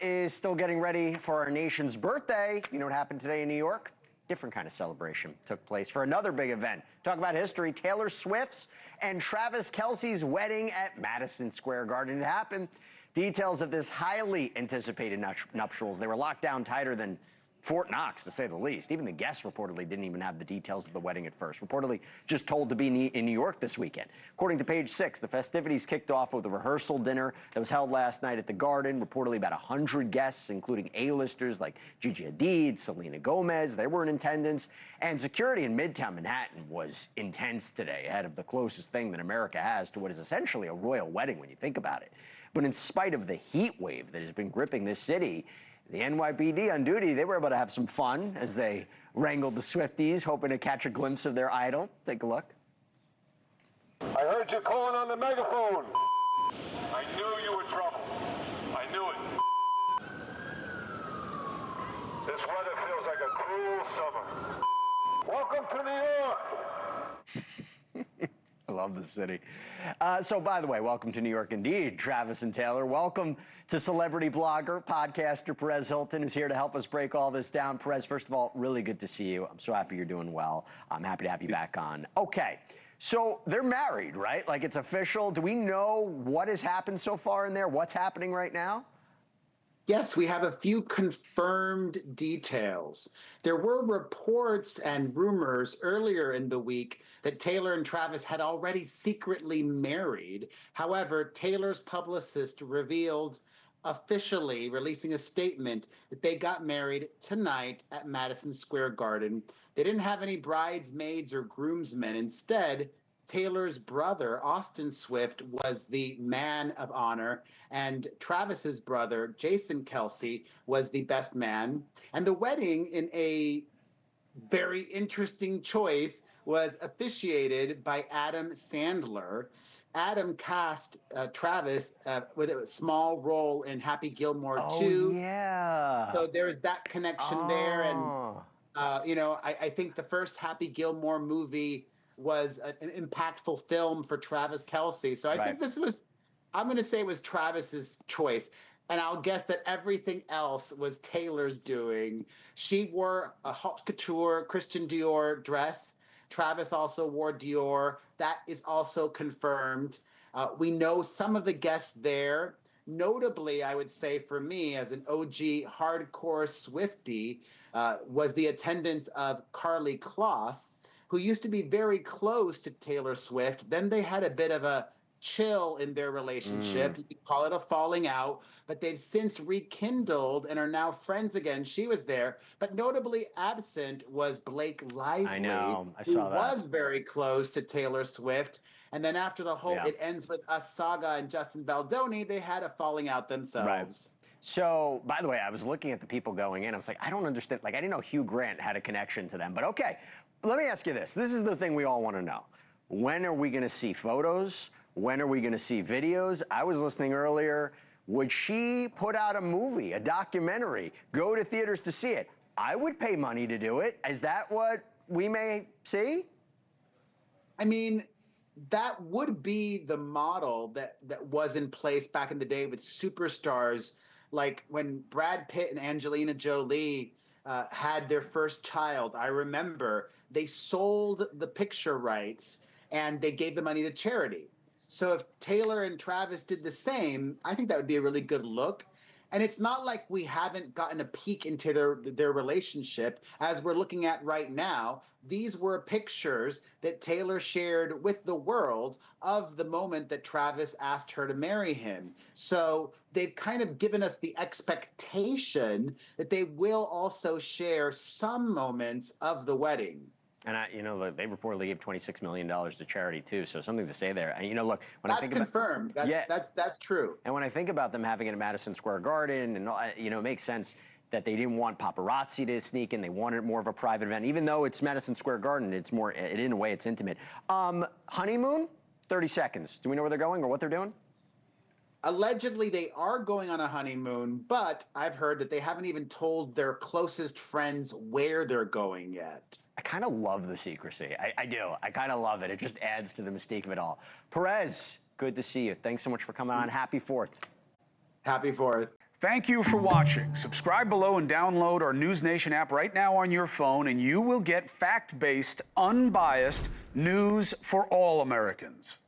Is still getting ready for our nation's birthday. You know what happened today in New York? Different kind of celebration took place for another big event. Talk about history. Taylor Swift's and Travis Kelce's wedding at Madison Square Garden. It happened. Details of this highly anticipated nuptials. They were locked down tighter than Fort Knox, to say the least. Even the guests reportedly didn't even have the details of the wedding at first. Reportedly just told to be in New York this weekend. According to Page 6, the festivities kicked off with a rehearsal dinner that was held last night at the Garden. Reportedly about 100 guests, including A-listers like Gigi Hadid, Selena Gomez. They were in attendance. And security in Midtown Manhattan was intense today, ahead of the closest thing that America has to what is essentially a royal wedding when you think about it. But in spite of the heat wave that has been gripping this city, the NYPD on duty, they were able to have some fun as they wrangled the Swifties, hoping to catch a glimpse of their idol. Take a look. I heard you calling on the megaphone. I knew you were trouble. I knew it. This weather feels like a cruel summer. Welcome to New York. I love the city. So, by the way, welcome to New York indeed, Travis and Taylor. Welcome to celebrity blogger, podcaster Perez Hilton, who's here to help us break all this down. Perez, first of all, really good to see you. I'm so happy you're doing well. I'm happy to have you back on. Okay, so they're married, right? Like, it's official. Do we know what has happened so far in there? What's happening right now? Yes, we have a few confirmed details. There were reports and rumors earlier in the week that Taylor and Travis had already secretly married. However, Taylor's publicist revealed officially, releasing a statement, that they got married tonight at Madison Square Garden. They didn't have any bridesmaids or groomsmen. Instead, Taylor's brother, Austin Swift, was the man of honor, and Travis's brother, Jason Kelce, was the best man. And the wedding, in a very interesting choice, was officiated by Adam Sandler. Adam cast Travis with a small role in Happy Gilmore 2. Oh, yeah. So there's that connection there. And, I think the first Happy Gilmore movie was an impactful film for Travis Kelce. So I think this was, I'm going to say it was Travis's choice. And I'll guess that everything else was Taylor's doing. She wore a haute couture Christian Dior dress. Travis also wore Dior. That is also confirmed. We know some of the guests there. Notably, I would say for me, as an OG hardcore Swiftie, was the attendance of Carly Kloss, who used to be very close to Taylor Swift. Then they had a bit of a chill in their relationship. You could call it a falling out, but they've since rekindled and are now friends again. She was there, but notably absent was Blake Lively. I know, I saw that. Who was very close to Taylor Swift. And then after the whole It Ends With Us saga and Justin Baldoni, they had a falling out themselves. Right. So, by the way, I was looking at the people going in. I was like, I don't understand. Like, I didn't know Hugh Grant had a connection to them. But okay, let me ask you this. This is the thing we all want to know. When are we going to see photos? When are we going to see videos? I was listening earlier. Would she put out a movie, a documentary, go to theaters to see it? I would pay money to do it. Is that what we may see? I mean, that would be the model that was in place back in the day with superstars, like when Brad Pitt and Angelina Jolie had their first child. I remember they sold the picture rights and they gave the money to charity. So if Taylor and Travis did the same, I think that would be a really good look. And it's not like we haven't gotten a peek into their relationship as we're looking at right now. These were pictures that Taylor shared with the world of the moment that Travis asked her to marry him. So they've kind of given us the expectation that they will also share some moments of the wedding. And they reportedly gave $26 million to charity too, so something to say there. And look, when I think confirmed. That's true. And when I think about them having it at Madison Square Garden, and it makes sense that they didn't want paparazzi to sneak in. They wanted more of a private event, even though it's Madison Square Garden. It's more, in a way, it's intimate. Honeymoon, 30 seconds. Do we know where they're going or what they're doing? Allegedly, they are going on a honeymoon, but I've heard that they haven't even told their closest friends where they're going yet. I kind of love the secrecy. I do. I kind of love it. It just adds to the mystique of it all. Perez, good to see you. Thanks so much for coming on. Happy 4th. Happy 4th. Thank you for watching. Subscribe below and download our NewsNation app right now on your phone, and you will get fact-based, unbiased news for all Americans.